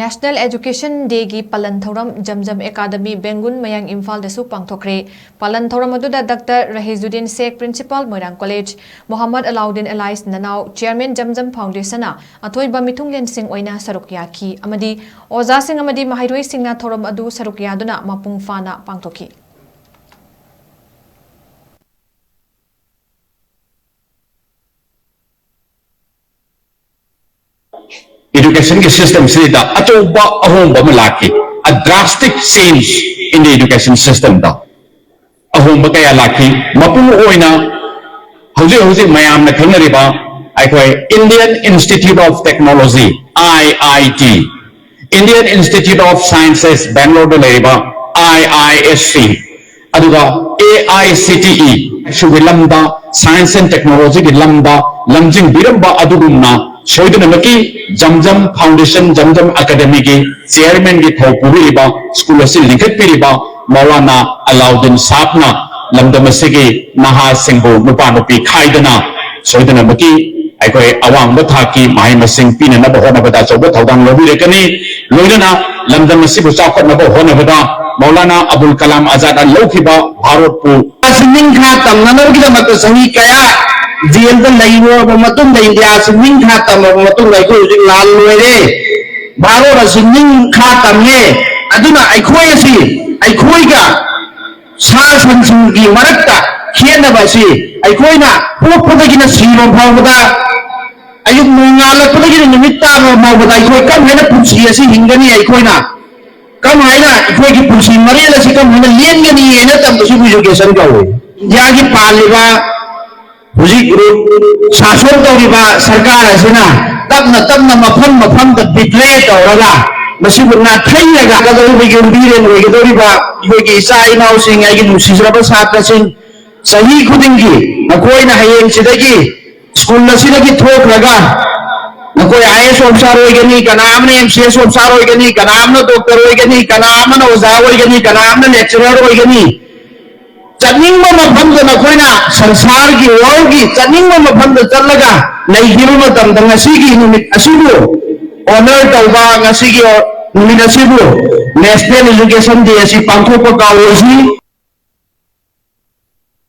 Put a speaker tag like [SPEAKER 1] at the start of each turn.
[SPEAKER 1] National Education Day gi Palan Thoram Jamjam Academy Bengun Mayang Imphal da su pangthokre Palan Thoram aduda Dr. Rahizuddin Sheikh Principal Moirang College Muhammad Alauddin Elias Nanau Chairman Jamjam Foundation na athoiba mithunglen sing oina saruk yaki amadi oza sing amadi mahairoi singna thoram adu saruk yaduna mapung fana pangthokhi
[SPEAKER 2] Education system is a drastic change in the education system. Indian Institute of Technology IIT, Indian Institute of Sciences Bangalore IISC, AICTE Science and Technology Lamjing Biramba Adugumna Soidunamaki Jamjam Foundation Jamjam Academy ki Chairman ki Thopuriba School of Linkat Piriba Maulana Alauddin Sapna Lamdamasigi Naha Singbo Nupanupi Kaidana Soidunamaki Aikoi Awang Bathaki Mahimasing Pina Nabahona Bada Sobat Hodang Lobi Rekani Loidana Lamdamasibu Sakot Nabahona Bada Maulana Abul Kalam Azad and Lokiba Bharatpu Asming Khatam Nanogida Matasahi Kaya jail में नहीं हुआ बमतुम India singing खाता बमतुम नहीं कोई उसे लाल लोगे बारों singing खाता में अदुना ऐकोई का सासन सिंगी मरकता खेलने बसी ऐकोई ना पूरे की ना सीरों भावदा अयुब मुंगाला पूरे की निमित्ता भावदा ऐकोई कम है ना पुंसी ऐसी हिंगनी ऐकोई ना कम है ना ऐकोई की पुंसी मरे लसी कम है ना लेन के नहीं है ना तब उसी एजुकेशन का हो यहाँ की पालिका शासन तौरीबा सरकार असना तबना मफम डिक्लेयर तौरगा मसिबुना थैलगा गदौबगी उंबीरेन वेगदौरीबा योगी इसा इनाउसिंग आइगी नुसिजरबा सात्रसिंग सही खुदिंगी नकोइना हयेंग सिदगी स्कूल नसिदगी थोखरगा नकोइ आईएएस ऑफिसर होइगनी कनामने एमसीएस ऑफिसर होइगनी कनामने डॉक्टर होइगनी कनामने ओजा होइगनी कनामने लेक्चरर होइगनी चनिंग मफम नखोइना संसार की वर्ल्ड की चनिंग मफम चलगा नैगिरु मतम ngasi numit asibu honor tauba ngasi नुमित asibu National Education Day asi pangthokpa kawosi